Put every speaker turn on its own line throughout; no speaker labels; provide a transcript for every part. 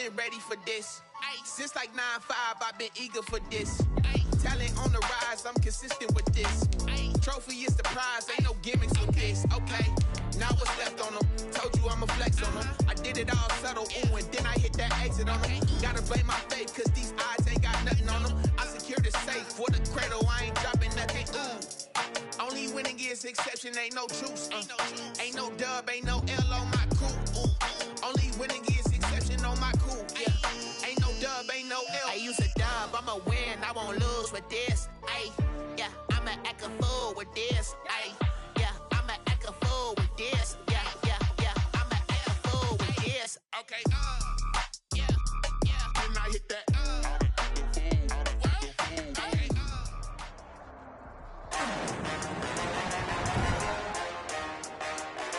been ready for this. Since like 9-5, I've been eager for this. Talent on the rise, I'm consistent with this. Trophy is the prize, ain't no gimmicks with this. Okay, now what's left on them? Told you I'ma flex on them. I did it all subtle, ooh, and then I hit that exit on them. Gotta blame my faith, cause these eyes ain't got nothing on them. I secured the safe for the cradle, I ain't dropping nothing, ooh. Only winning is exception, ain't no truce. Ain't no dub, ain't no L on my crew. Only winning is exception on my crew. Yeah. Ain't no dub, ain't no L. I use a dub, I'ma win, I won't lose with this. Ay, yeah, I'ma act a fool with this. Ay, yeah, I'ma act a fool with this. Yeah, yeah, yeah, I'ma act a fool with this. Okay, yeah, yeah. Can I hit that?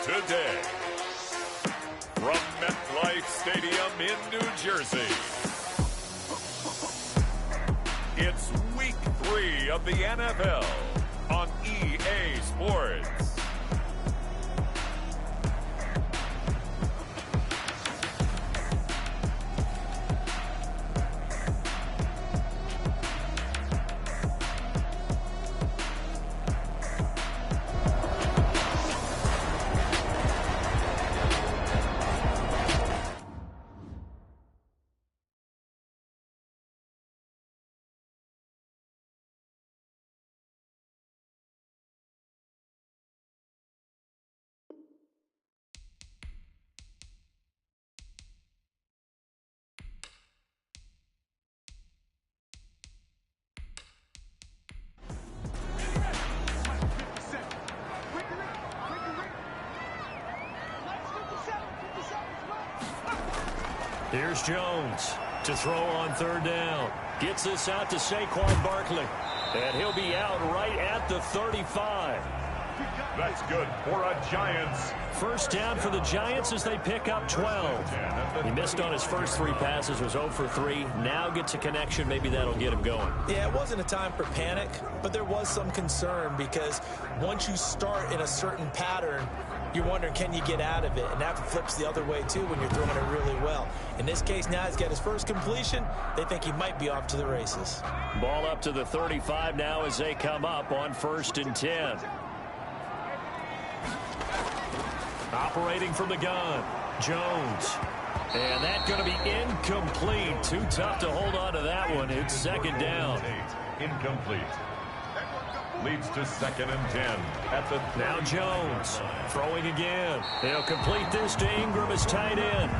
Today, from MetLife Stadium in New Jersey, it's Week 3 of the NFL on EA Sports.
Here's Jones to throw on third down. Gets this out to Saquon Barkley. And he'll be out right at the 35.
That's good for a Giants.
First down for the Giants as they pick up 12. He missed on his first 3 passes, was 0 for 3. Now gets a connection. Maybe that'll get him going.
Yeah, it wasn't a time for panic, but there was some concern because once you start in a certain pattern, you're wondering, can you get out of it? And that flips the other way, too, when you're throwing it really well. In this case, now he's got his first completion. They think he might be off to the races.
Ball up to the 35 now as they come up on 1st and 10. Operating from the gun, Jones. And that's going to be incomplete. Too tough to hold on to that one. It's 2nd down.
Incomplete. Leads to 2nd and 10 at the
now Jones throwing again. They'll complete this to Ingram as tight end.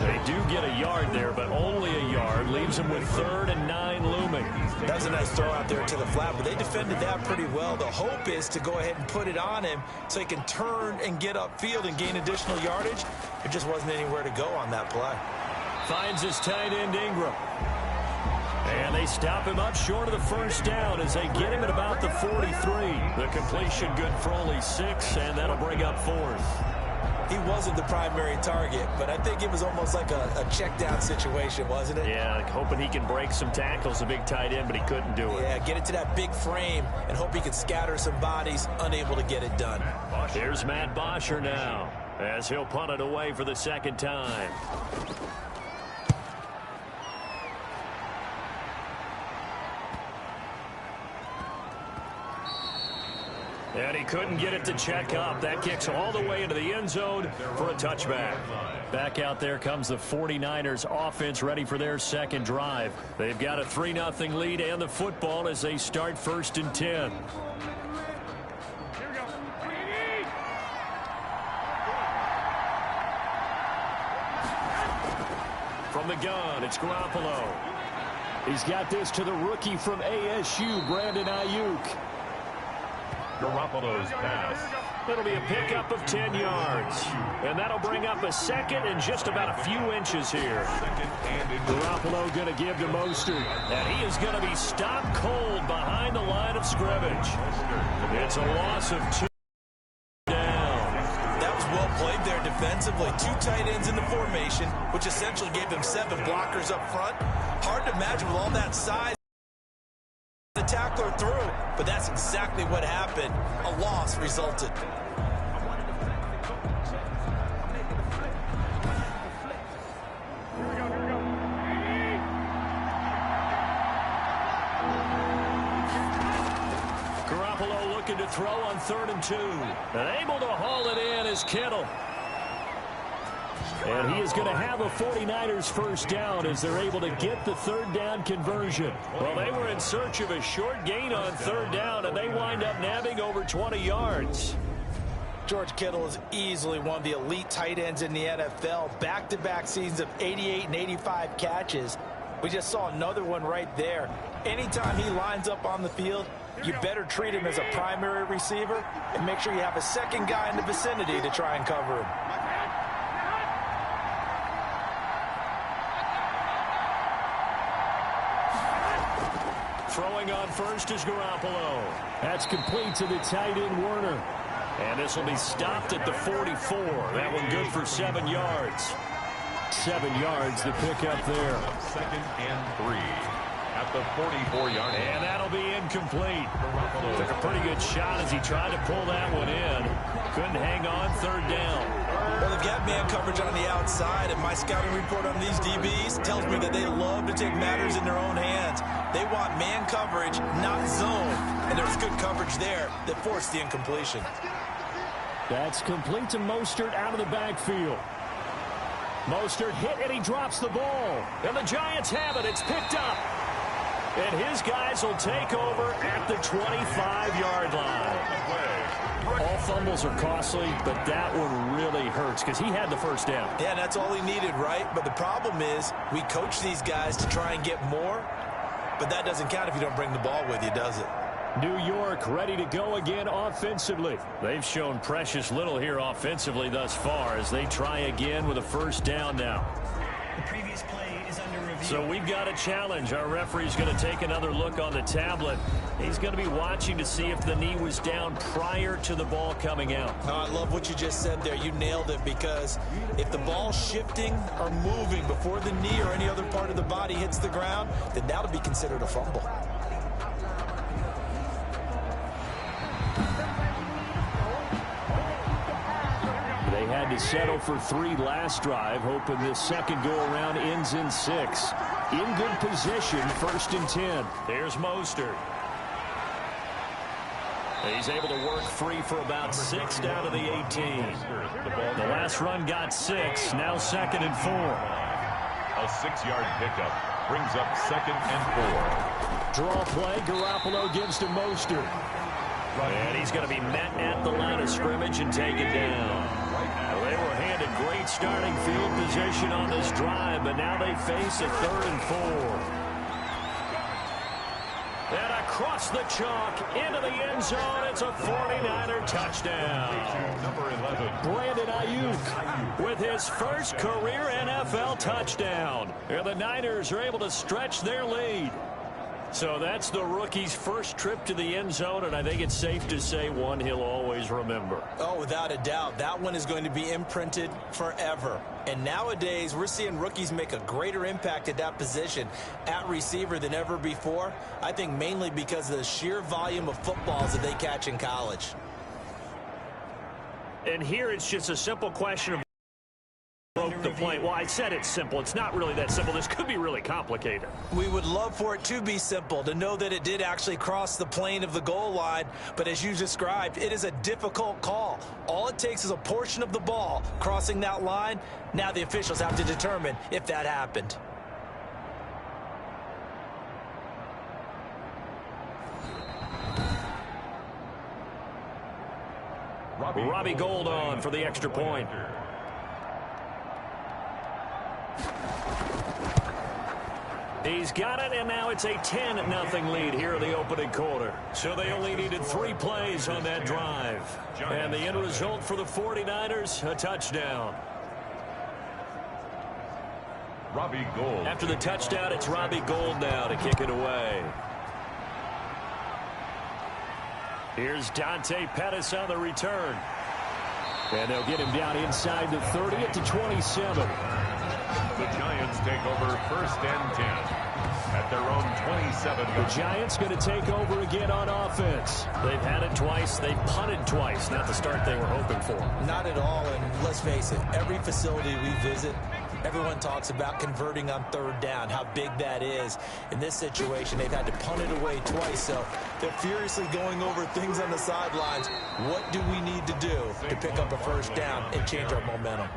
They do get a yard there, but only a yard. Leaves them with 3rd and 9 looming.
That was a nice throw out there to the flat, but they defended that pretty well. The hope is to go ahead and put it on him so he can turn and get upfield and gain additional yardage. There just wasn't anywhere to go on that play.
Finds his tight end Ingram. And they stop him up short of the first down as they get him at about the 43. The completion good for only 6, and that'll bring up 4th.
He wasn't the primary target, but I think it was almost like a check down situation, wasn't it?
Yeah, like hoping he can break some tackles, a big tight end, but he couldn't do it.
Yeah, get it to that big frame and hope he can scatter some bodies, unable to get it done.
Here's Matt Bosher now as he'll punt it away for the 2nd time. And he couldn't get it to check up. That kicks all the way into the end zone for a touchback. Back out there comes the 49ers offense ready for their 2nd drive. They've got a 3-0 lead and the football as they start 1st and 10. From the gun, it's Garoppolo. He's got this to the rookie from ASU, Brandon Ayuk.
Garoppolo's pass.
It'll be a pickup of 10 yards. And that'll bring up a 2nd and just about a few inches here. Garoppolo going to give to Mostert. And he is going to be stopped cold behind the line of scrimmage. It's a loss of 2 down.
That was well played there defensively. 2 tight ends in the formation, which essentially gave them 7 blockers up front. Hard to imagine with all that size. The tackler through, but that's exactly what happened. A loss resulted.
Here we go.
looking to throw on 3rd and 2. And able to haul it in is Kittle. And he is going to have a 49ers first down as they're able to get the 3rd down conversion. Well, they were in search of a short gain on 3rd down, and they wind up nabbing over 20 yards.
George Kittle is easily one of the elite tight ends in the NFL. Back-to-back seasons of 88 and 85 catches. We just saw another one right there. Anytime he lines up on the field, you better treat him as a primary receiver and make sure you have a second guy in the vicinity to try and cover him.
Throwing on first is Garoppolo. That's complete to the tight end, Werner. And this will be stopped at the 44. That one good for 7 yards. 7 yards to pick up there.
2nd and 3 at the 44-yard line.
And that'll be incomplete. Took a pretty good shot as he tried to pull that one in. Couldn't hang on 3rd down.
Well, they've got man coverage on the outside, and my scouting report on these DBs tells me that they love to take matters in their own hands. They want man coverage, not zone. And there's good coverage there that forced the incompletion.
That's complete to Mostert out of the backfield. Mostert hit, and he drops the ball. And the Giants have it. It's picked up. And his guys will take over at the 25-yard line. All fumbles are costly, but that one really hurts because he had the first down.
Yeah, and that's all he needed, right? But the problem is we coach these guys to try and get more, but that doesn't count if you don't bring the ball with you, does it?
New York ready to go again offensively. They've shown precious little here offensively thus far as they try again with a first down now.
The previous play is under review.
So we've got a challenge. Our referee's going to take another look on the tablet. He's going to be watching to see if the knee was down prior to the ball coming out.
Oh, I love what you just said there. You nailed it, because if the ball's shifting or moving before the knee or any other part of the body hits the ground, then that'll be considered a fumble.
They had to settle for 3 last drive, hoping this second go-around ends in 6. In good position, 1st and 10. There's Mostert. He's able to work free for about 6 down to the 18. The last run got 6, now 2nd and 4.
A 6-yard pickup brings up 2nd and 4.
Draw play, Garoppolo gives to Mostert. And he's going to be met at the line of scrimmage and taken down. Well, they were handed great starting field position on this drive, but now they face a 3rd and 4. And across the chalk into the end zone, it's a 49er touchdown.
Number 11.
Brandon Ayuk with his first career NFL touchdown. And the Niners are able to stretch their lead. So that's the rookie's first trip to the end zone, and I think it's safe to say one he'll always remember.
Oh, without a doubt. That one is going to be imprinted forever. And nowadays, we're seeing rookies make a greater impact at that position at receiver than ever before. I think mainly because of the sheer volume of footballs that they catch in college.
And here it's just a simple question of broke the play. Well, I said it's simple. It's not really that simple. This could be really complicated.
We would love for it to be simple, to know that it did actually cross the plane of the goal line. But as you described, it is a difficult call. All it takes is a portion of the ball crossing that line. Now the officials have to determine if that happened.
Robbie Gould on for the extra point. He's got it, and now it's a 10-0 lead here in the opening quarter. So they only needed 3 plays on that drive. And the end result for the 49ers, a touchdown.
Robbie Gould.
After the touchdown, it's Robbie Gould now to kick it away. Here's Dante Pettis on the return. And they'll get him down inside the 30 at the 27.
The Giants take over 1st and 10 at their own 27.
The Giants going to take over again on offense. They've had it twice. They've punted twice. Not the start they were hoping for.
Not at all, and let's face it, every facility we visit, Everyone talks about converting on third down, how big that is. In this situation, they've had to punt it away twice, so they're furiously going over things on the sidelines. What do we need to do to pick up a first down and change our momentum?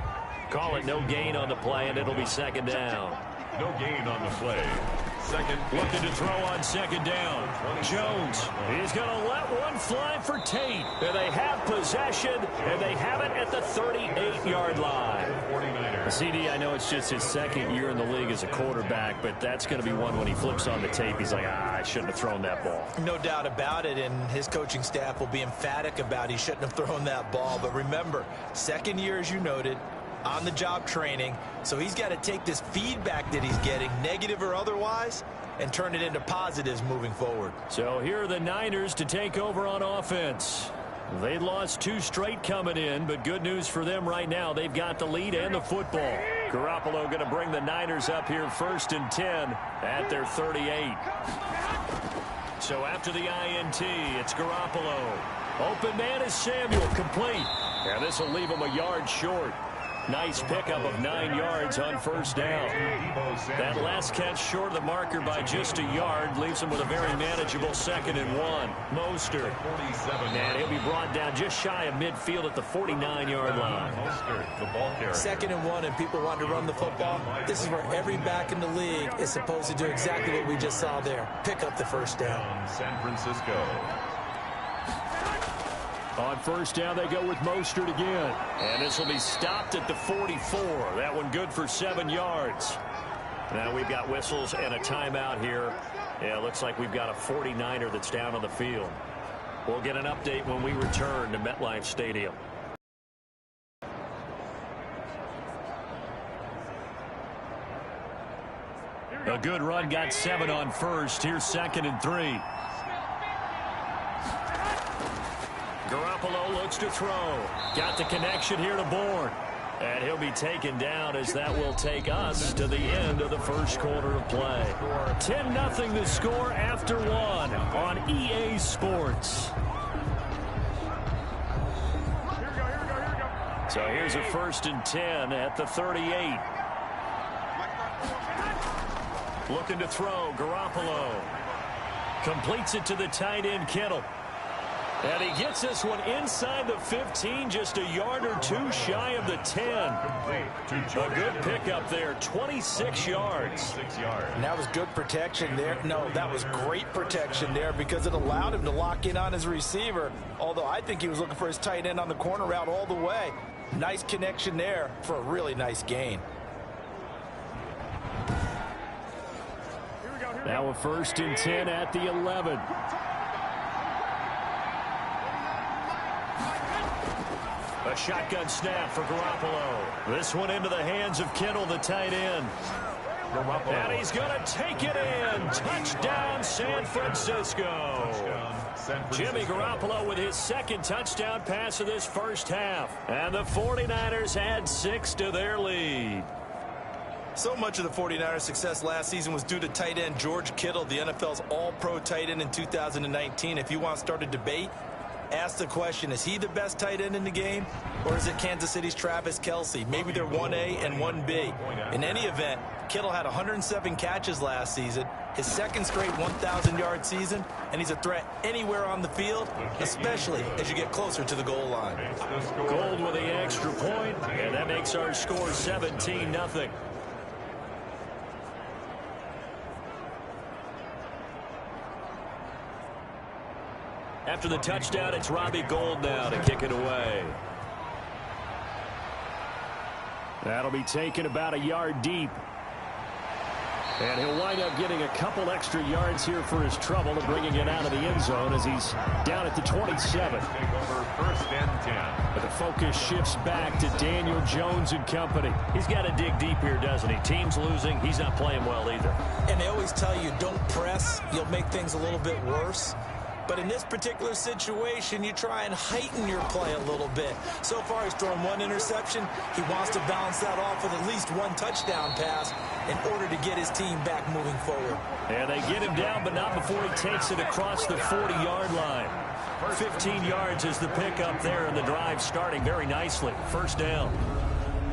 Call it no gain on the play, and it'll be second down.
No gain on the play. Second.
Looking to throw on second down. Jones, he's going to let one fly for Tate. And they have possession, and they have it at the 38-yard line. CD, I know it's just his second year in the league as a quarterback, but that's going to be one when he flips on the tape. He's like, I shouldn't have thrown that ball.
No doubt about it, and his coaching staff will be emphatic about he shouldn't have thrown that ball. But remember, second year, as you noted, on-the-job training, so he's got to take this feedback that he's getting, negative or otherwise, and turn it into positives moving forward.
So here are the Niners to take over on offense. They lost 2 straight coming in, but good news for them right now. They've got the lead and the football. Garoppolo going to bring the Niners up here 1st and 10 at their 38. So after the INT, it's Garoppolo. Open man is Samuel, complete. And this will leave him a yard short. Nice pickup of 9 yards on first down. That last catch short of the marker by just a yard leaves him with a very manageable 2nd and 1. Mostert. And he'll be brought down just shy of midfield at the 49-yard line.
2nd and 1, and people want to run the football. This is where every back in the league is supposed to do exactly what we just saw there. Pick up the first down.
San Francisco.
On first down, they go with Mostert again. And this will be stopped at the 44. That one good for 7 yards. Now we've got whistles and a timeout here. Yeah, it looks like we've got a 49er that's down on the field. We'll get an update when we return to MetLife Stadium. A good run, got 7 on first. Here's 2nd and 3. Garoppolo looks to throw. Got the connection here to Bourne. And he'll be taken down as that will take us to the end of the first quarter of play. 10-0 the score after 1 on EA Sports. So here's a 1st and 10 at the 38. Looking to throw, Garoppolo. Completes it to the tight end, Kittle. And he gets this one inside the 15, just a yard or 2 shy of the 10. A good pickup there, 26 yards.
And that was good protection there. No, that was great protection there because it allowed him to lock in on his receiver, although I think he was looking for his tight end on the corner route all the way. Nice connection there for a really nice gain.
Now a 1st and 10 at the 11. A shotgun snap for Garoppolo. This one into the hands of Kittle, the tight end. And he's going to take it in. Touchdown, San Francisco. Jimmy Garoppolo with his 2nd touchdown pass of this first half. And the 49ers add 6 to their lead.
So much of the 49ers' success last season was due to tight end George Kittle, the NFL's all-pro tight end in 2019. If you want to start a debate, ask the question, is he the best tight end in the game, or is it Kansas City's Travis Kelce? Maybe they're 1A and 1B. In any event, Kittle had 107 catches last season, his 2nd straight 1,000-yard season, and he's a threat anywhere on the field, especially as you get closer to the goal line.
Gold with the extra point, and that makes our score 17-0. After the touchdown, it's Robbie Gould now to kick it away. That'll be taken about a yard deep. And he'll wind up getting a couple extra yards here for his trouble and bringing it out of the end zone as he's down at the 27. But the focus shifts back to Daniel Jones and company. He's got to dig deep here, doesn't he? Team's losing. He's not playing well either.
And they always tell you, don't press. You'll make things a little bit worse. But in this particular situation, you try and heighten your play a little bit. So far, he's thrown 1 interception. He wants to balance that off with at least 1 touchdown pass in order to get his team back moving forward.
And they get him down, but not before he takes it across the 40-yard line. 15 yards is the pickup there, and the drive starting very nicely. First down.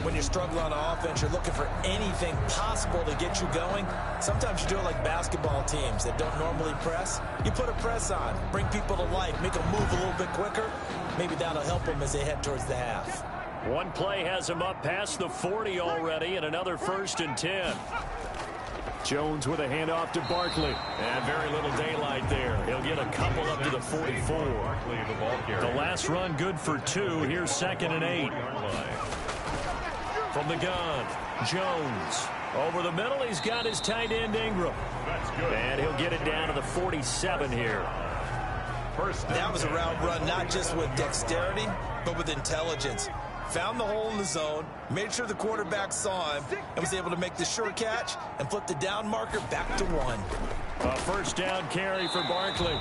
when you're struggling on offense, you're looking for anything possible to get you going. Sometimes you do it like basketball teams that don't normally press. You put a press on, bring people to life, make them move a little bit quicker. Maybe that'll help them as they head towards the half.
One play has him up past the 40 already, and another 1st and 10. Jones with a handoff to Barkley. And very little daylight there. He'll get a couple up to the 44. The last run good for 2. Here's 2nd and 8. From the gun, Jones. Over the middle, he's got his tight end Ingram. And he'll get it down to the 47 here.
That was a route run not just with dexterity, but with intelligence. Found the hole in the zone, made sure the quarterback saw him, and was able to make the sure catch and flip the down marker back to 1.
A 1st down carry for Barkley.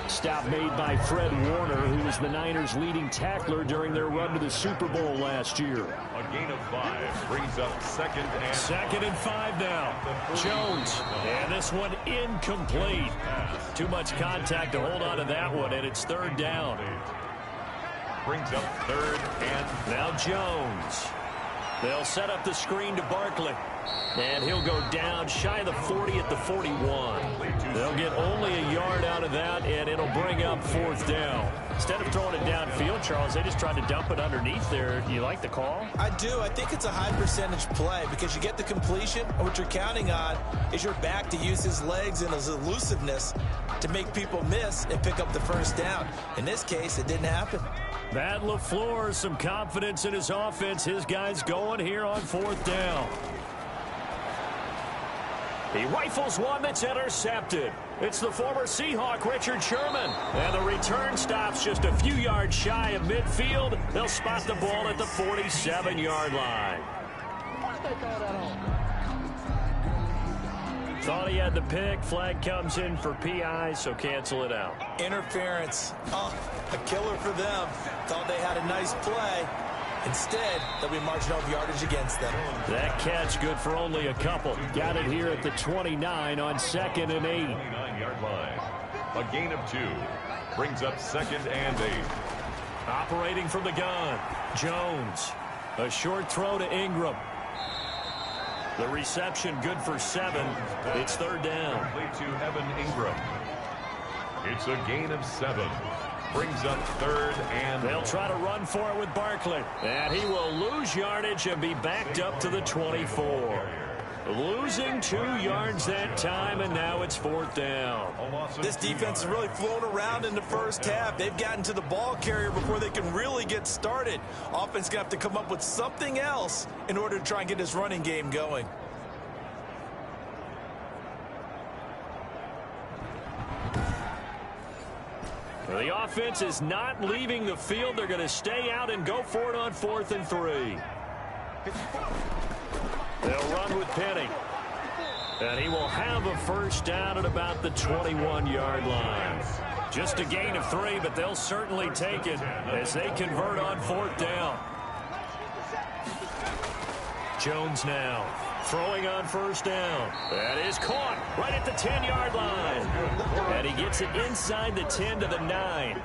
Stop made by Fred Warner, who was the Niners' leading tackler during their run to the Super Bowl last year.
A gain of 5 brings up 2nd and
5 now. Jones. And this one incomplete. Too much contact to hold on to that one, and it's 3rd down.
Brings up 3rd and
now Jones. They'll set up the screen to Barkley. And he'll go down shy of the 40 at the 41. They'll get only a yard out of that, and it'll bring up 4th down. Instead of throwing it downfield, Charles, they just tried to dump it underneath there. Do you like the call?
I do. I think it's a high percentage play because you get the completion, and what you're counting on is your back to use his legs and his elusiveness to make people miss and pick up the 1st down. In this case, it didn't happen.
Matt LaFleur, some confidence in his offense. His guys going here on 4th down. He rifles one that's intercepted. It's the former Seahawk, Richard Sherman. And the return stops just a few yards shy of midfield. They'll spot the ball at the 47-yard line. Thought he had the pick. Flag comes in for PI, so cancel it out.
Interference. Oh, a killer for them. Thought they had a nice play. Instead, they'll be marching off yardage against them.
That catch good for only a couple. Got it here at the 29 on 2nd and 8.
29-yard line. A gain of 2 brings up 2nd and 8.
Operating from the gun, Jones. A short throw to Ingram. The reception good for 7. It's 3rd down.
Play to Evan Ingram. It's a gain of 7. Brings up 3rd and
they'll try to run for it with Barkley. And he will lose yardage and be backed up to the 24. Losing 2 yards that time, and now it's 4th down.
This defense has really flown around in the first half. They've gotten to the ball carrier before they can really get started. Offense going to have to come up with something else in order to try and get this running game going.
The offense is not leaving the field. They're going to stay out and go for it on 4th and 3. They'll run with Penny. And he will have a 1st down at about the 21-yard line. Just a gain of 3, but they'll certainly take it as they convert on 4th down. Jones now throwing on 1st down. That is caught right at the 10-yard line. And he gets it inside the 10 to the 9.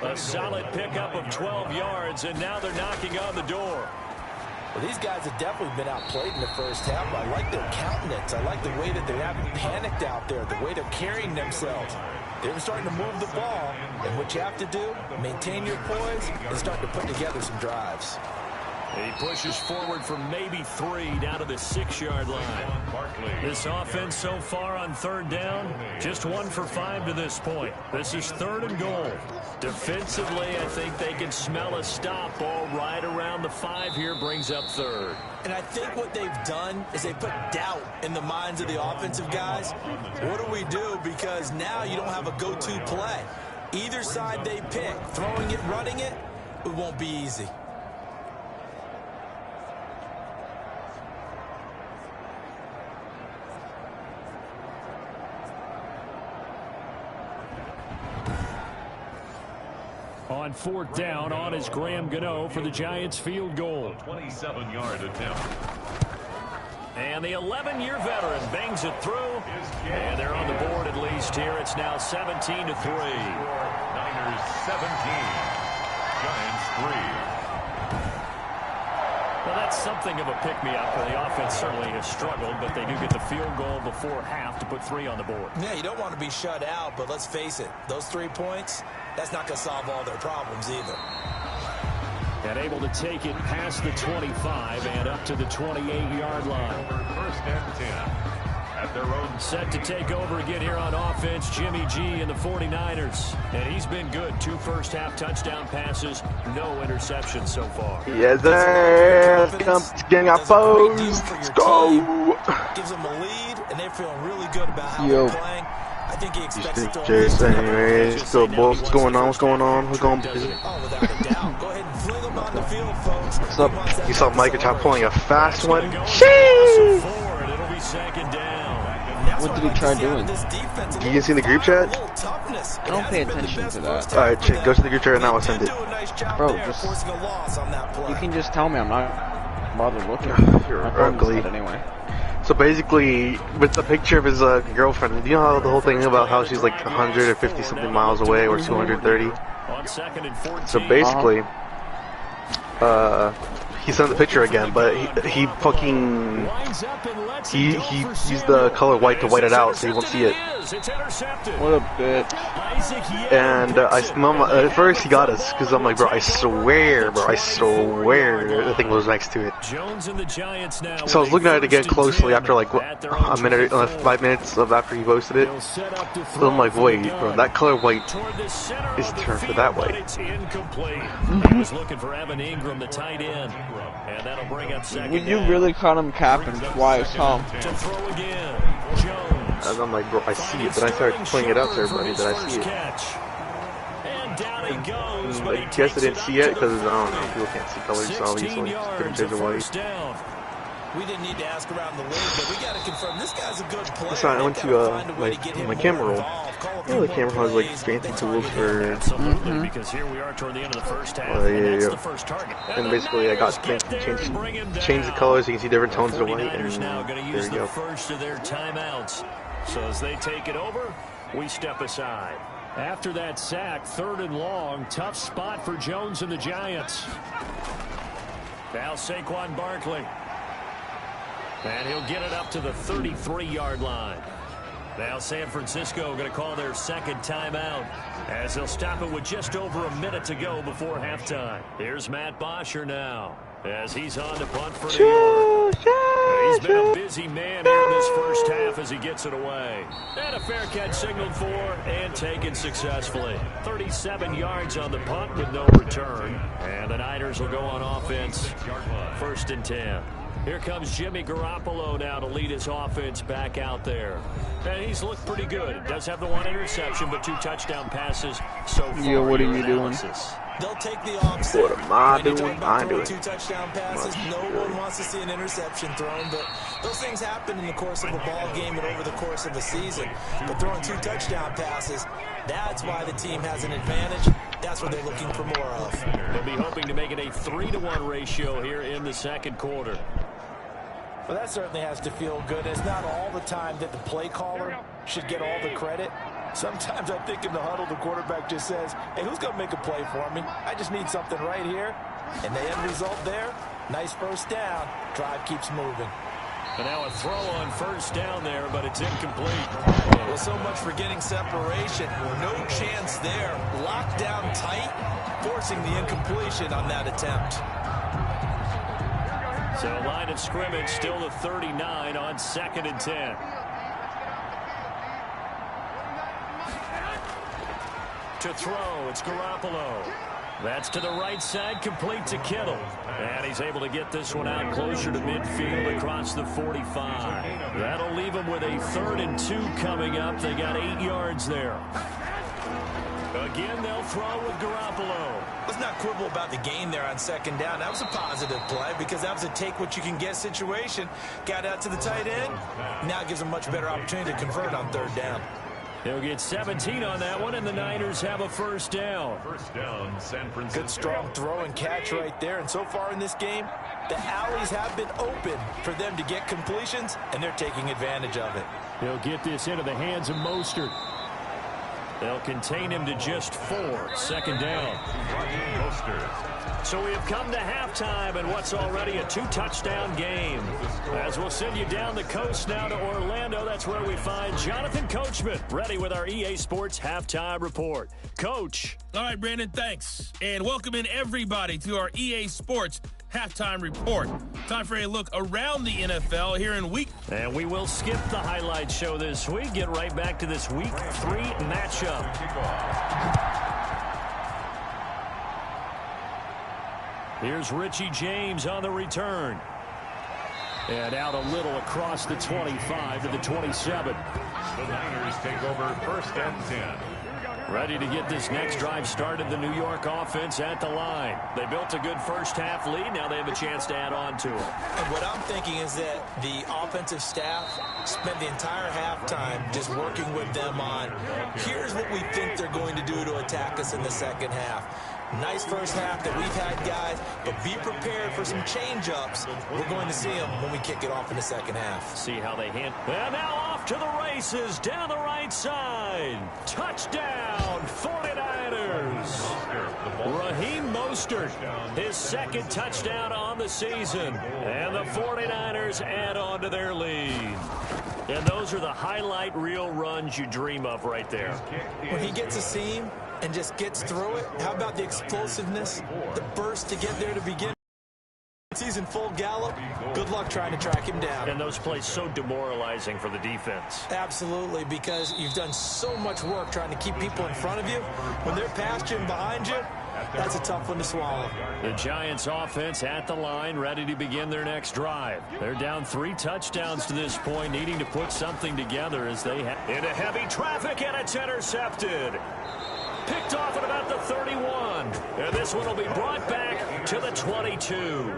A solid pickup of 12 yards, and now they're knocking on the door.
Well, these guys have definitely been outplayed in the first half. I like their countenance. I like the way that they haven't panicked out there, the way they're carrying themselves. They're starting to move the ball, and what you have to do, maintain your poise and start to put together some drives.
He pushes forward for maybe 3 down to the 6-yard line. This offense so far on 3rd down, just 1 for 5 to this point. This is 3rd and goal. Defensively, I think they can smell a stop ball right around the 5 here, brings up 3rd.
And I think what they've done is they put doubt in the minds of the offensive guys. What do we do? Because now you don't have a go-to play. Either side they pick, throwing it, running it, it won't be easy.
On 4th down, on is Graham Gano for the Giants field goal.
27-yard attempt.
And the 11-year veteran bangs it through. And they're on the board at least here. It's now 17-3.
Niners 17. Giants 3.
something of a pick-me-up. The offense certainly has struggled, but they do get the field goal before half to put 3 on the board.
Yeah, you don't want to be shut out, but let's face it, those 3 points, that's not going to solve all their problems either.
And able to take it past the 25 and up to the 28-yard line.
First and 10. At their own.
Set to take over again here on offense, Jimmy G and the 49ers. And he's been good. 2 first-half touchdown passes, no interceptions so far.
Yes, sir. Come getting our foes. Let's go.
Gives them a lead, and they're feeling really good about how they're playing. I think he expects it to
what's going on? What's going on? Who's going?
Oh, without a doubt. Go ahead and fling them on the field, folks.
What's up? You saw Micah Chop pulling a fast one.
Sheesh! It'll be second down.
What did he try doing?
You can see in the group chat?
I don't pay attention to that.
Alright, chick, go to the group chat and now I'll send it.
Bro, you can just tell me. I'm not bothered looking.
You're ugly.
Anyway.
So basically, with the picture of his girlfriend, you know how the whole thing about how she's like 150 something miles away or 230? So basically, he sent the picture again, but he fucking he used the color white to white it out so you won't see it.
What a bitch.
And at first he got us because I'm like, bro, I swear the thing was next to it. So I was looking at it again closely after like a minute, 5 minutes of after he posted it. So I'm like, wait, bro, that color white is turned for that way.
He was looking for Evan Ingram, the tight end. And that'll bring up second.
When you really caught him capping twice, huh?
To throw again. Jones.
And I'm like, bro, I see it. Then I started pointing it out to everybody that I see it.
And down he goes.
I guess I didn't see it because, I don't know, people can't see colors, so obviously different shades of white.
We didn't need to ask around the league, but we got to confirm this guy's a good player.
That's why I went to my camera roll. You know, the camera has like fancy tools for.
Because here we are toward the end of the first half.
Yeah.
The first target.
And basically, I got change the colors so you can see different tones of white. And
now going to
there
use
you
the
go.
first of their timeouts. So as they take it over, we step aside. After that sack, 3rd and long, tough spot for Jones and the Giants. Now Saquon Barkley. And he'll get it up to the 33-yard line. Now San Francisco going to call their second timeout as they'll stop it with just over a minute to go before halftime. Here's Matt Bosher now as he's on to punt for New York. He's been a busy man here in this first half as he gets it away. And a fair catch signaled for and taken successfully. 37 yards on the punt with no return. And the Niners will go on offense. 1st and 10. Here comes Jimmy Garoppolo now to lead his offense back out there. And he's looked pretty good. Does have the 1 interception, but 2 touchdown passes so far.
Yeah, what are you doing?
They'll take the offset.
What am I doing? I'm doing
2 touchdown passes. No one wants to see an interception thrown, but those things happen in the course of a ball game and over the course of a season. But throwing 2 touchdown passes, that's why the team has an advantage. That's what they're looking for more of.
They'll be hoping to make it a 3-to-1 ratio here in the second quarter.
Well, that certainly has to feel good. It's not all the time that the play caller should get all the credit. Sometimes I think in the huddle, the quarterback just says, hey, who's going to make a play for me? I just need something right here. And the end result there, nice first down. Drive keeps moving.
And now a throw on first down there, but it's incomplete.
Well, so much for getting separation. No chance there. Locked down tight, forcing the incompletion on that attempt.
So line of scrimmage still the 39 on 2nd and 10. To throw, it's Garoppolo. That's to the right side, complete to Kittle. And he's able to get this one out closer to midfield across the 45. That'll leave him with a 3rd and 2 coming up. They got 8 yards there. Again, they'll throw with Garoppolo.
Let's not quibble about the gain there on 2nd down. That was a positive play because that was a take-what-you-can-get situation. Got out to the tight end. Now it gives them a much better opportunity to convert on 3rd down.
They'll get 17 on that one, and the Niners have a first down.
First down, San Francisco.
Good strong throw and catch right there. And so far in this game, the alleys have been open for them to get completions, and they're taking advantage of it.
They'll get this into the hands of Mostert. They'll contain him to just 4. 2nd down.
Mostert.
So we have come to halftime in what's already a 2-touchdown game. As we'll send you down the coast now to Orlando, that's where we find Jonathan Coachman, ready with our EA Sports Halftime Report. Coach.
All right, Brandon, thanks. And welcome in everybody to our EA Sports Halftime Report. Time for a look around the NFL here in week.
And we will skip the highlight show this week. Get right back to this week 3 matchup. Here's Richie James on the return. And out a little across the 25 to the 27.
The Niners take over 1st and 10.
Ready to get this next drive started, the New York offense at the line. They built a good first-half lead. Now they have a chance to add on to it.
And what I'm thinking is that the offensive staff spent the entire halftime just working with them on, here's what we think they're going to do to attack us in the second half. Nice first half that we've had, guys, but be prepared for some change-ups. We're going to see them when we kick it off in the second half.
See how they handle. And now off to the races down the right side. Touchdown, 49ers. Raheem Mostert, his 2nd touchdown on the season. And the 49ers add on to their lead. And those are the highlight reel runs you dream of right there.
When he gets a seam and just gets through it, how about the explosiveness, the burst to get there to begin? He's in full gallop. Good luck trying to track him down.
And those plays so demoralizing for the defense.
Absolutely, because you've done so much work trying to keep people in front of you. When they're past you and behind you, that's a tough one to swallow.
The Giants offense at the line, ready to begin their next drive. They're down 3 touchdowns to this point, needing to put something together as they have into heavy traffic, and it's intercepted. Picked off at about the 31. And this one will be brought back to the 22.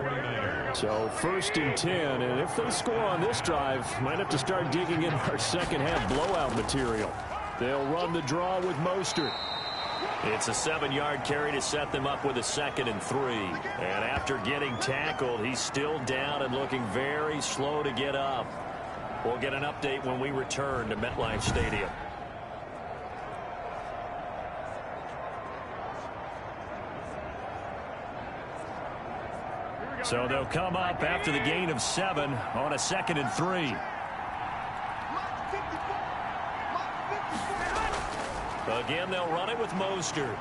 So 1st and 10, and if they score on this drive, might have to start digging in our second half blowout material. They'll run the draw with Mostert. It's a 7-yard carry to set them up with a 2nd and 3. And after getting tackled, he's still down and looking very slow to get up. We'll get an update when we return to MetLife Stadium. So they'll come up after the gain of 7 on a 2nd and 3. Again, they'll run it with Mostert.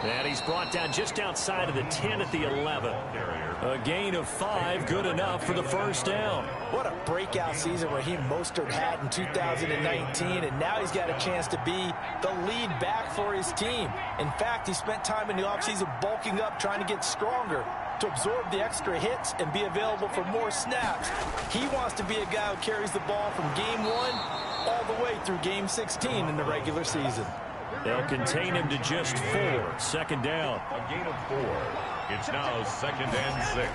And he's brought down just outside of the 10 at the 11. A gain of 5, good enough for the first down.
What a breakout season Raheem Mostert had in 2019, and now he's got a chance to be the lead back for his team. In fact, he spent time in the offseason bulking up, trying to get stronger to absorb the extra hits and be available for more snaps. He wants to be a guy who carries the ball from game 1 all the way through game 16 in the regular season.
They'll contain him to just 4. 2nd down.
A gain of 4. It's now 2nd and 6.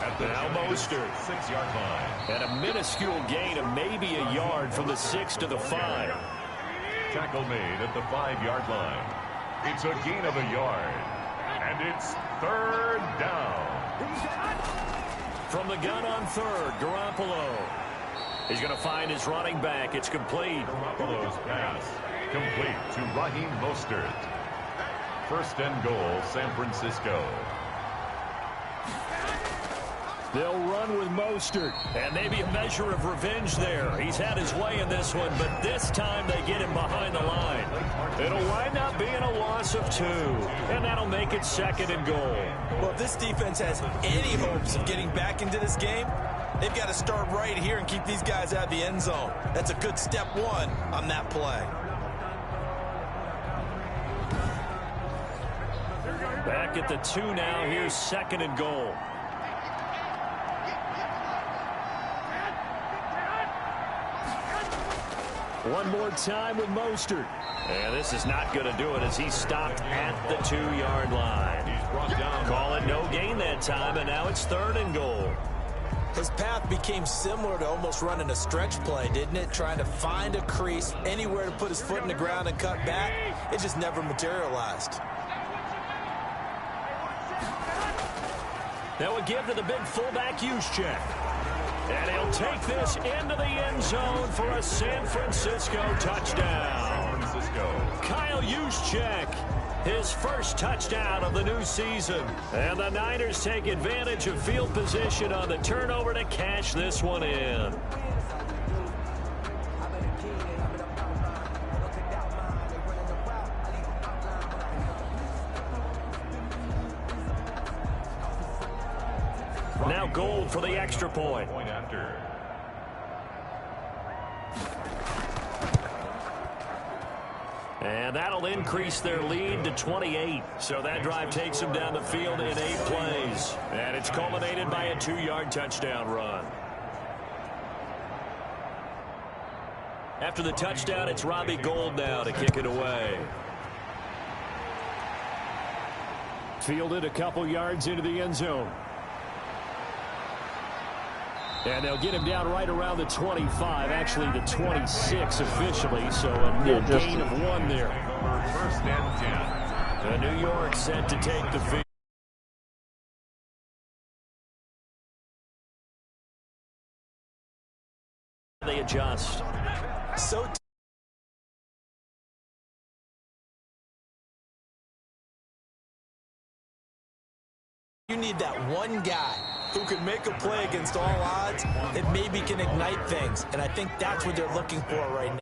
At the
now Mostert.
6-yard line.
And a minuscule gain of maybe a yard from the 6 to the 5.
Tackle made at the 5-yard line. It's a gain of a yard. And it's 3rd down.
From the gun on 3rd, Garoppolo. He's going to find his running back. It's complete.
Garoppolo's pass complete to Raheem Mostert. 1st and goal, San Francisco.
They'll run with Mostert. And maybe a measure of revenge there. He's had his way in this one, but this time they get him behind the line. It'll wind up being a loss of 2. And that'll make it 2nd and goal.
Well, if this defense has any hopes of getting back into this game, they've got to start right here and keep these guys out of the end zone. That's a good step 1 on that play.
Back at the 2 now. Here's 2nd and goal. One more time with Mostert. And this is not going to do it as he's stopped at the 2-yard line.
He's brought down.
Call it no gain that time, and now it's 3rd and goal.
His path became similar to almost running a stretch play, didn't it? Trying to find a crease, anywhere to put his foot in the ground and cut back. It just never materialized.
That would give to the big fullback Juszczyk. And he'll take this into the end zone for a San Francisco touchdown.
San Francisco.
Kyle Juszczyk His first touchdown of the new season. And the Niners take advantage of field position on the turnover to cash this one in. Now Gold for the extra point. And that'll increase their lead to 28. So that drive takes them down the field in 8 plays. And it's culminated by a 2-yard touchdown run. After the touchdown, it's Robbie Gould now to kick it away. Fielded a couple yards into the end zone. And they'll get him down right around the 25, actually the 26 officially, so a net gain of 1 there. First and 10. The New York set to take the field. They adjust.
You need that one guy who can make a play against all odds that maybe can ignite things. And I think that's what they're looking for right now.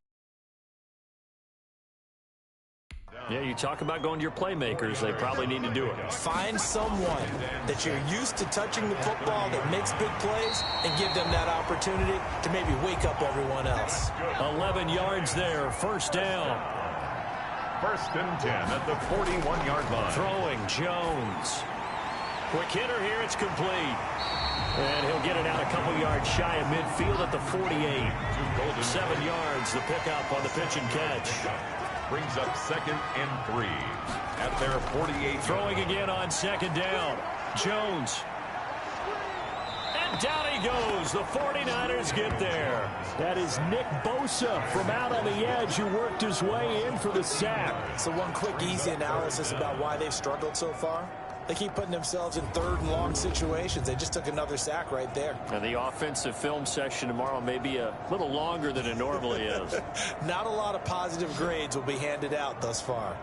Yeah, you talk about going to your playmakers. They probably need to do it.
Find someone that you're used to touching the football that makes big plays and give them that opportunity to maybe wake up everyone else.
11 yards there, first down.
First and 10 at the 41-yard line.
Throwing Jones. Quick hitter here, it's complete. And he'll get it out a couple yards shy of midfield at the 48. 7 yards, the pickup on the pitch and catch.
Brings up 2nd and 3 at their 48.
Throwing again on 2nd down. Jones. And down he goes. The 49ers get there. That is Nick Bosa from out on the edge who worked his way in for the sack.
So one quick, easy analysis about why they've struggled so far. They keep putting themselves in 3rd and long situations. They just took another sack right there.
And the offensive film session tomorrow may be a little longer than it normally is.
Not a lot of positive grades will be handed out thus far.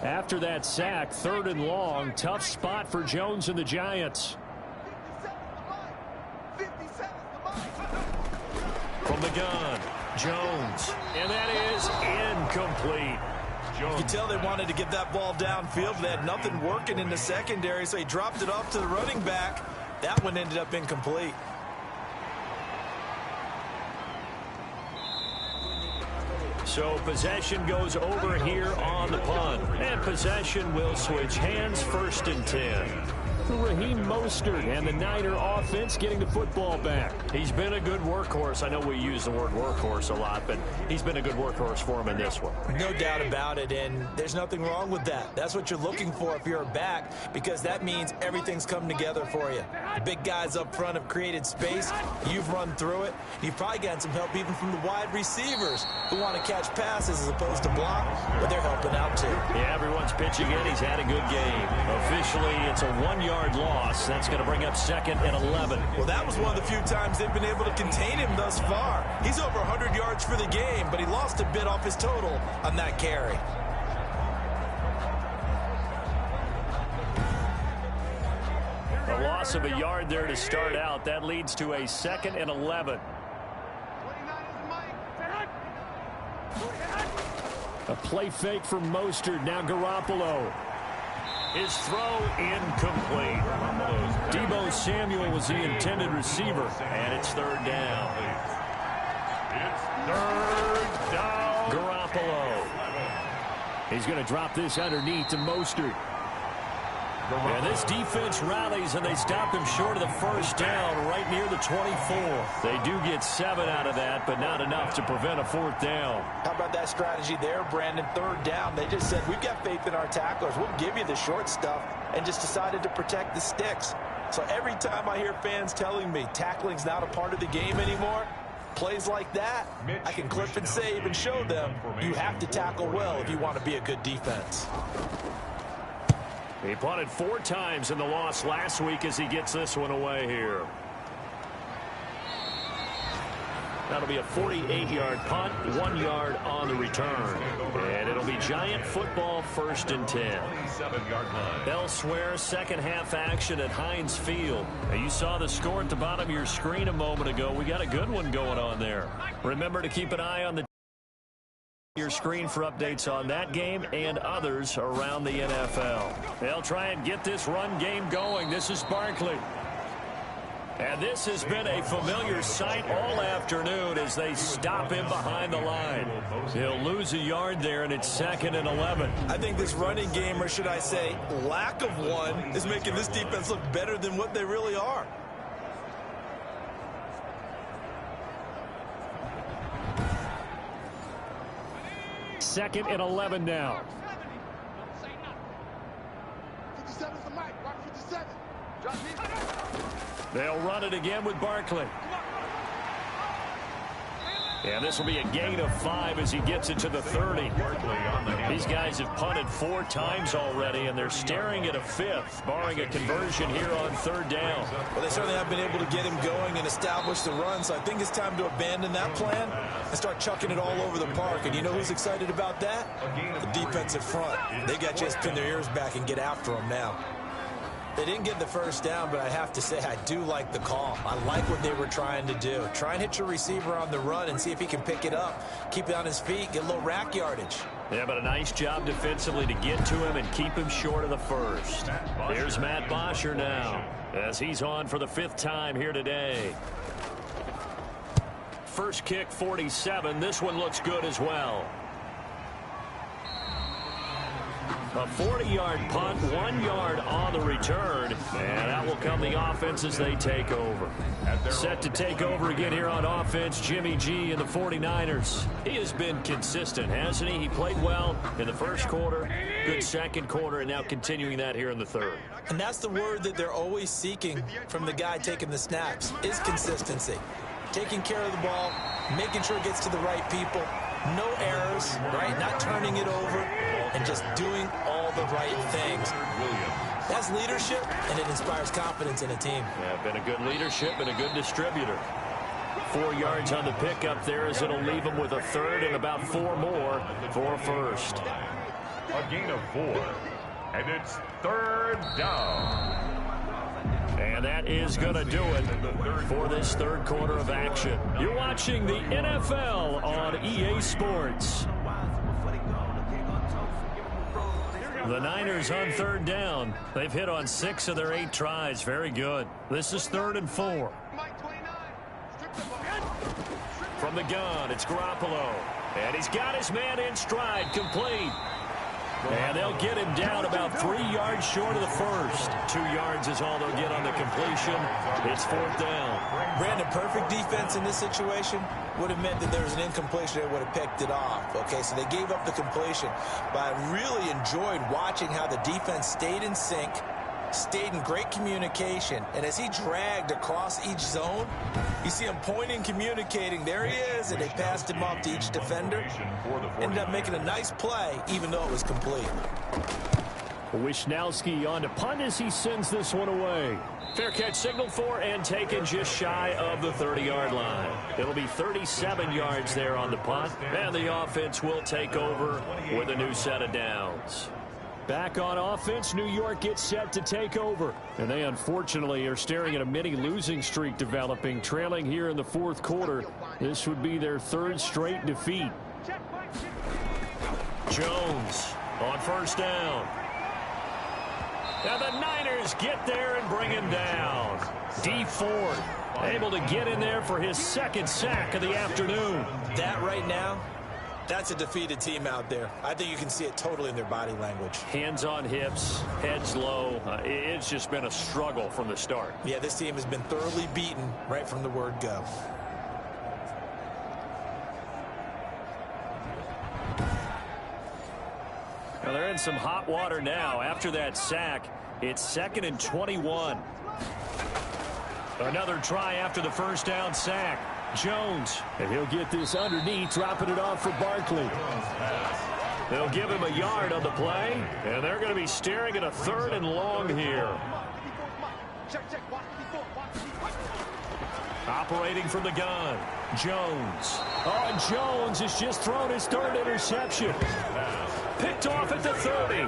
After that sack, 3rd and long, tough spot for Jones and the Giants. From the gun, Jones, and that is incomplete.
You can tell they wanted to get that ball downfield. They had nothing working in the secondary, so he dropped it off to the running back. That one ended up incomplete.
So possession goes over here on the punt. And possession will switch hands, 1st and 10. Raheem Mostert and the Niner offense getting the football back. He's been a good workhorse. I know we use the word workhorse a lot, but he's been a good workhorse for him in this one.
No doubt about it, and there's nothing wrong with that. That's what you're looking for if you're a back, because that means everything's come together for you. The big guys up front have created space. You've run through it. You've probably gotten some help even from the wide receivers who want to catch passes as opposed to block, but they're helping out too.
Yeah, everyone's pitching in. He's had a good game. Officially, it's a 1-yard loss. That's going to bring up 2nd and 11.
Well, that was one of the few times they've been able to contain him thus far. He's over 100 yards for the game, but he lost a bit off his total on that carry.
A loss of a yard there to start out. That leads to a 2nd and 11. A play fake from Mostert. Now Garoppolo. His throw incomplete. Deebo Samuel was the intended receiver, and it's 3rd down.
It's 3rd down.
Garoppolo. He's going to drop this underneath to Mostert. And this defense rallies, and they stop him short of the 1st down right near the 24. They do get 7 out of that, but not enough to prevent a 4th down.
How about that strategy there, Brandon? 3rd down. They just said, we've got faith in our tacklers. We'll give you the short stuff, and just decided to protect the sticks. So every time I hear fans telling me tackling's not a part of the game anymore, plays like that, I can clip and save and show them you have to tackle well if you want to be a good defense.
He punted 4 times in the loss last week as he gets this one away here. That'll be a 48-yard punt, 1 yard on the return. And it'll be Giant football, 1st and 10. Elsewhere, second half action at Heinz Field. Now, you saw the score at the bottom of your screen a moment ago. We got a good one going on there. Remember to keep an eye on your screen for updates on that game and others around the NFL. They'll try and get this run game going. This is Barkley. And this has been a familiar sight all afternoon as they stop him behind the line. He'll lose a yard there, and it's 2nd and 11.
I think this running game, or should I say lack of one, is making this defense look better than what they really are.
Second and 11 now.
57 is the mic. Watch 57. Drop it.
They'll run it again with Barkley. And this will be a gain of 5 as he gets it to the 30. These guys have punted 4 times already, and they're staring at a 5th, barring a conversion here on 3rd down.
Well, they certainly have been able to get him going and establish the run, so I think it's time to abandon that plan and start chucking it all over the park. And you know who's excited about that? The defensive front. They got to just pin their ears back and get after him now. They didn't get the first down, but I have to say I do like the call. I like what they were trying to do. Try and hit your receiver on the run and see if he can pick it up. Keep it on his feet, get a little rack yardage.
Yeah, but a nice job defensively to get to him and keep him short of the first. Here's Matt Bosher now as he's on for the 5th time here today. First kick, 47. This one looks good as well. A 40-yard punt, 1 yard on the return, and that will come the offense as they take over. Set to take over again here on offense, Jimmy G and the 49ers. He has been consistent, hasn't he? He played well in the first quarter, good second quarter, and now continuing that here in the third.
And that's the word that they're always seeking from the guy taking the snaps, is consistency. Taking care of the ball, making sure it gets to the right people, no errors, right? Not turning it over, and just doing all the right things. That's leadership, and it inspires confidence in a team.
Yeah, been a good leadership and a good distributor. 4 yards on the pickup there as it'll leave them with a 3rd and about 4 more for a 1st.
A gain of 4, and it's 3rd down.
And that is going to do it for this 3rd quarter of action. You're watching the NFL on EA Sports. The Niners on 3rd down. They've hit on 6 of their 8 tries. Very good. This is 3rd and 4. From the gun, it's Garoppolo. And he's got his man in stride, complete. And they'll get him down about 3 yards short of the first. 2 yards is all they'll get on the completion. It's 4th down.
Brandon, perfect defense in this situation would have meant that there was an incompletion. They would have picked it off. Okay, so they gave up the completion. But I really enjoyed watching how the defense stayed in sync, stayed in great communication, and as he dragged across each zone, you see him pointing, communicating. There he is, and they passed him off to each defender. Ended up making a nice play, even though it was complete.
Wisnowski on to punt as he sends this one away. Fair catch signaled for and taken just shy of the 30-yard line. It'll be 37 yards there on the punt, and the offense will take over with a new set of downs. Back on offense, New York gets set to take over. And they unfortunately are staring at a mini losing streak developing, trailing here in the 4th quarter. This would be their 3rd straight defeat. Jones on 1st down. Now the Niners get there and bring him down. D Ford able to get in there for his 2nd sack of the afternoon.
That right now, that's a defeated team out there. I think you can see it totally in their body language.
Hands on hips, heads low. It's just been a struggle from the start.
Yeah, this team has been thoroughly beaten right from the word go.
Well, they're in some hot water now. After that sack, it's 2nd and 21. Another try after the 1st down sack. Jones, and he'll get this underneath, dropping it off for Barkley. They'll give him a yard on the play, and they're going to be staring at a 3rd and long here. Operating from the gun, Jones. Oh, and Jones has just thrown his third interception. Picked off at the 30.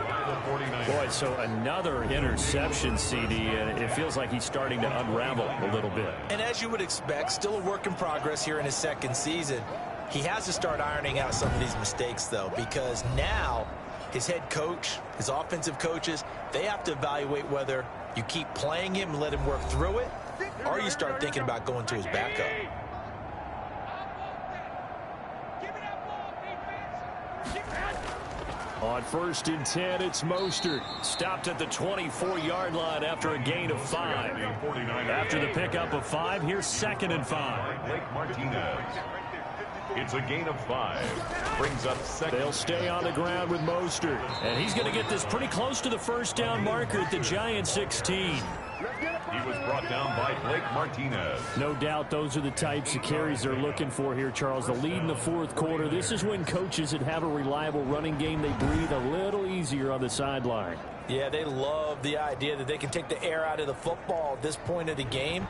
Boy, so another interception, CD, and it feels like he's starting to unravel a little bit.
And as you would expect, still a work in progress here in his second season. He has to start ironing out some of these mistakes, though, because now his head coach, his offensive coaches, they have to evaluate whether you keep playing him and let him work through it, or you start thinking about going to his backup.
On 1st and 10, it's Mostert. Stopped at the 24-yard line after a gain of 5. After the pickup of 5, here's 2nd and 5.
Blake Martinez. It's a gain of 5. Brings up 2nd.
They'll stay on the ground with Mostert. And he's going to get this pretty close to the first down marker at the Giants 16.
He was brought down by Blake Martinez.
No doubt those are the types of carries they're looking for here, Charles. The lead in the 4th quarter. This is when coaches that have a reliable running game, they breathe a little easier on the sideline.
Yeah, they love the idea that they can take the air out of the football at this point of the game.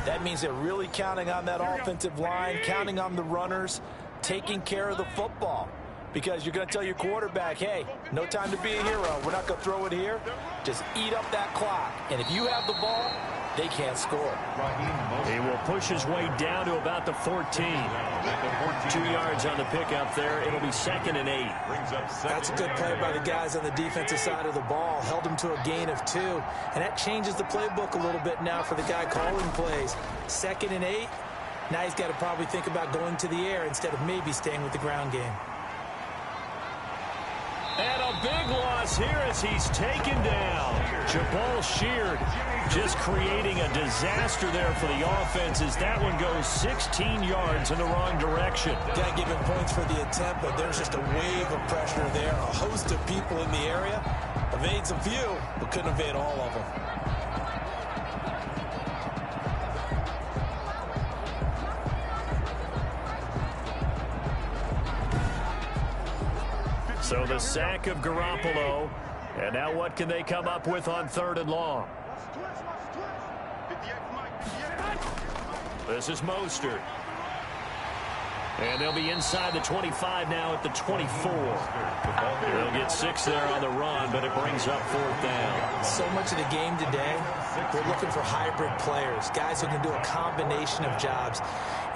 That means they're really counting on that offensive line, counting on the runners, taking care of the football. Because you're going to tell your quarterback, hey, no time to be a hero. We're not going to throw it here. Just eat up that clock. And if you have the ball, they can't score.
He will push his way down to about the 14. 2 yards on the pickup there. It'll be 2nd and 8.
That's a good play by the guys on the defensive side of the ball. Held him to a gain of 2. And that changes the playbook a little bit now for the guy calling plays. 2nd and 8. Now he's got to probably think about going to the air instead of maybe staying with the ground game.
And a big loss here as he's taken down. Jabal Sheard just creating a disaster there for the offense as that one goes 16 yards in the wrong direction.
Got to give him points for the attempt, but there's just a wave of pressure there. A host of people in the area. Evades a few, but couldn't evade all of them.
So the sack of Garoppolo. And now what can they come up with on 3rd and long? This is Mostert. And they'll be inside the 25 now at the 24. They'll get 6 there on the run, but it brings up 4th down.
So much of the game today, we're looking for hybrid players, guys who can do a combination of jobs.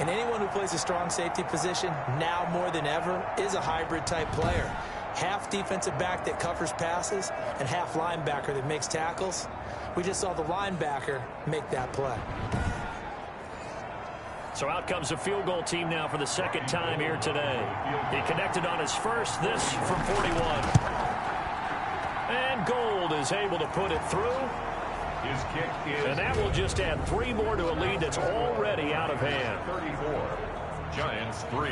And anyone who plays a strong safety position, now more than ever, is a hybrid type player. Half defensive back that covers passes and half linebacker that makes tackles. We just saw the linebacker make that play.
So out comes a field goal team now for the 2nd time here today. He connected on his first, this from 41. And Gold is able to put it through.
His kick is...
And that will just add 3 more to a lead that's already out of hand.
34. Giants 3.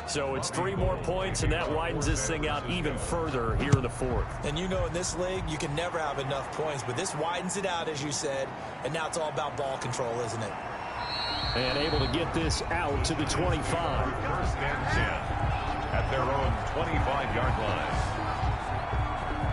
So it's 3 more points, and that widens this thing out even further here in the 4th.
And you know in this league, you can never have enough points, but this widens it out, as you said, and now it's all about ball control, isn't it?
And able to get this out to the 25.
1st and 10 at their own 25-yard line.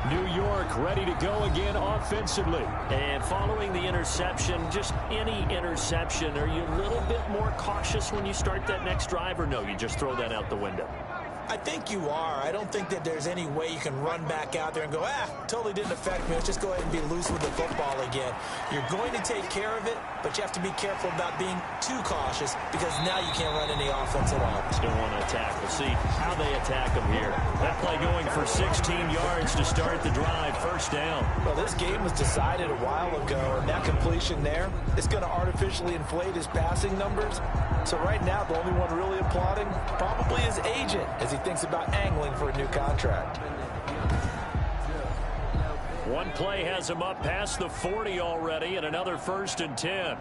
New York ready to go again offensively. And following the interception, just any interception, are you a little bit more cautious when you start that next drive, or no, you just throw that out the window?
I think you are. I don't think that there's any way you can run back out there and go, totally didn't affect me. Let's just go ahead and be loose with the football again. You're going to take care of it, but you have to be careful about being too cautious because now you can't run any offense at all.
Still want to attack. We'll see how they attack them here. That play going for 16 yards to start the drive. 1st down.
Well, this game was decided a while ago, and that completion there is going to artificially inflate his passing numbers. So right now, the only one really applauding probably his agent as he thinks about angling for a new contract.
One play has him up past the 40 already, and another 1st and 10.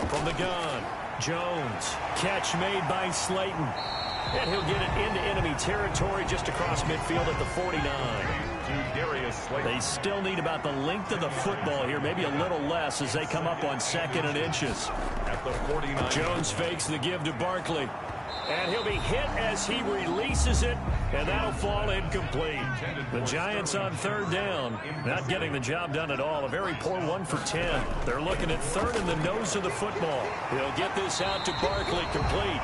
From the gun, Jones. Catch made by Slayton. And he'll get it into enemy territory just across midfield at the 49. They still need about the length of the football here, maybe a little less as they come up on 2nd and inches.
At the 49.
Jones fakes the give to Barkley. And he'll be hit as he releases it, and that'll fall incomplete. The Giants on third down, not getting the job done at all. A very poor 1 for 10. They're looking at third in the nose of the football. He'll get this out to Barkley, complete.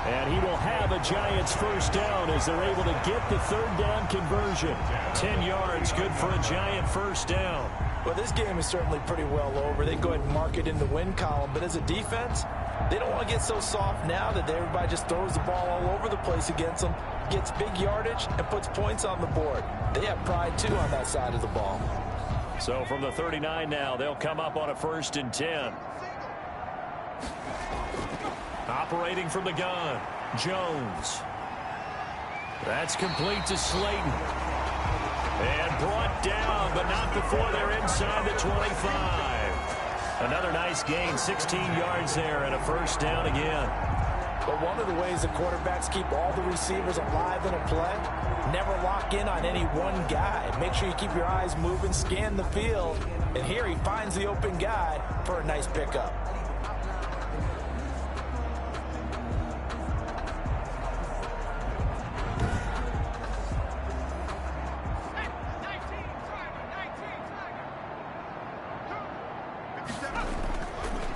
And he will have a Giants first down as they're able to get the third down conversion. 10 yards, good for a Giant first down.
Well, this game is certainly pretty well over. They go ahead and mark it in the win column. But as a defense, they don't want to get so soft now that everybody just throws the ball all over the place against them, gets big yardage, and puts points on the board. They have pride, too, on that side of the ball.
So from the 39 now, they'll come up on a 1st and 10. Operating from the gun, Jones. That's complete to Slayton. And brought down, but not before they're inside the 25. Another nice gain, 16 yards there, and a first down again.
But one of the ways the quarterbacks keep all the receivers alive in a play, never lock in on any one guy. Make sure you keep your eyes moving, scan the field, and here he finds the open guy for a nice pickup.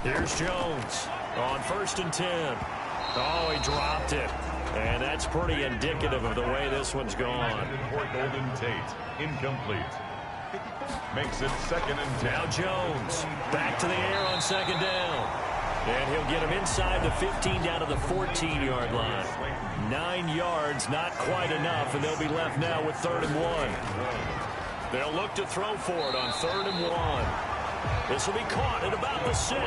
Here's Jones on 1st and 10. Oh, he dropped it. And that's pretty indicative of the way this one's gone.
For Golden Tate, incomplete. Makes it 2nd and 10.
Now Jones back to the air on 2nd down. And he'll get him inside the 15 down to the 14-yard line. 9 yards, not quite enough, and they'll be left now with 3rd and 1. They'll look to throw for it on 3rd and 1. This will be caught at about the 6.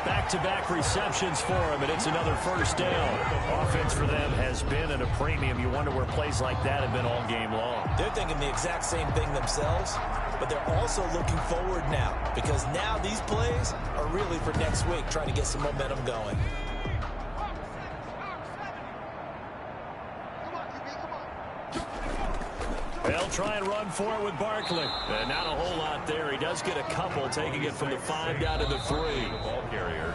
Back-to-back receptions for him, and it's another first down. Offense for them has been at a premium. You wonder where plays like that have been all game long.
They're thinking the exact same thing themselves, but they're also looking forward now, because now these plays are really for next week, trying to get some momentum going.
They'll try and run for it with Barkley. And not a whole lot there. He does get a couple, taking it from the 5 down to the 3.
Ball carrier.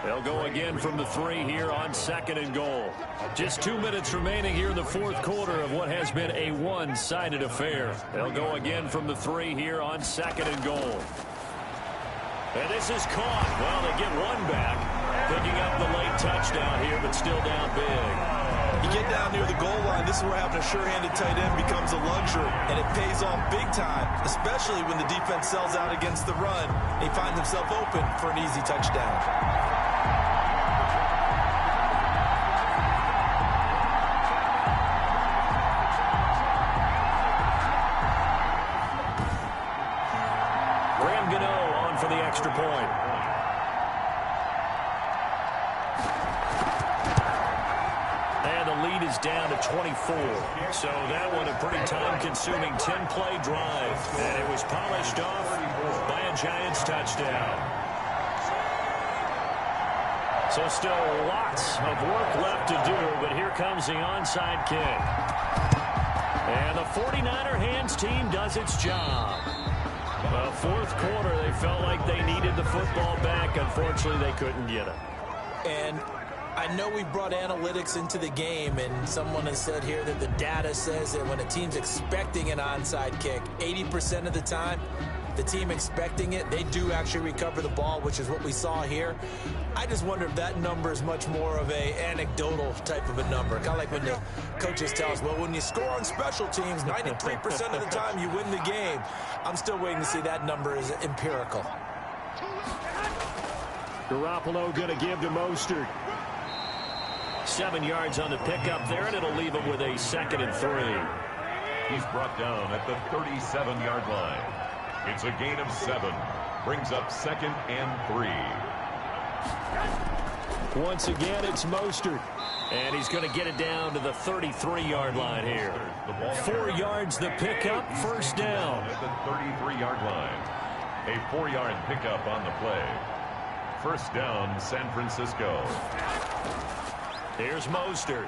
They'll go again from the 3 here on 2nd and goal. Just 2 minutes remaining here in the 4th quarter of what has been a one-sided affair. They'll go again from the 3 here on 2nd and goal. And this is caught. Well, they get one back. Picking up the late touchdown here, but still down big.
You get down near the goal line, this is where having a sure-handed tight end becomes a luxury, and it pays off big time, especially when the defense sells out against the run. He finds himself open for an easy touchdown.
For the extra point. And the lead is down to 24. So that one a pretty time-consuming 10-play drive. And it was polished off by a Giants touchdown. So still lots of work left to do, but here comes the onside kick. And the 49er hands team does its job. Well, 4th quarter, they felt like they needed the football back. Unfortunately, they couldn't get it.
And I know we brought analytics into the game, and someone has said here that the data says that when a team's expecting an onside kick, 80% of the time, the team expecting it, they do actually recover the ball, which is what we saw here. I just wonder if that number is much more of a anecdotal type of a number. Kind of like when the coaches tell us, well, when you score on special teams, 93% of the time you win the game. I'm still waiting to see that number is empirical.
Garoppolo going to give to Mostert. 7 yards on the pickup there, and it'll leave him with a 2nd and 3.
He's brought down at the 37-yard line. It's a gain of 7. Brings up 2nd and 3.
Once again, it's Mostert. And he's going to get it down to the 33-yard line here. 4 yards the pickup, first down.
At the 33-yard line. A 4-yard pickup on the play. First down, San Francisco.
Here's Mostert.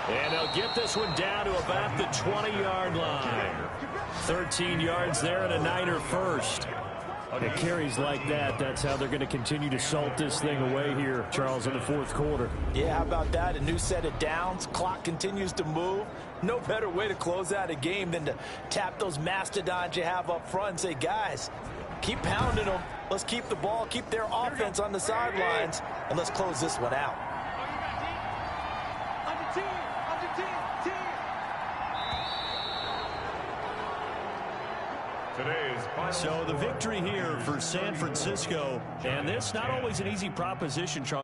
And they'll get this one down to about the 20-yard line. 13 yards there and a Niner first. It carries like that. That's how they're going to continue to salt this thing away here, Charles, in the fourth quarter.
Yeah, how about that? A new set of downs. Clock continues to move. No better way to close out a game than to tap those mastodons you have up front and say, guys, keep pounding them. Let's keep the ball, keep their offense on the sidelines, and let's close this one out.
So the victory here for San Francisco, and this not always an easy proposition, Charles.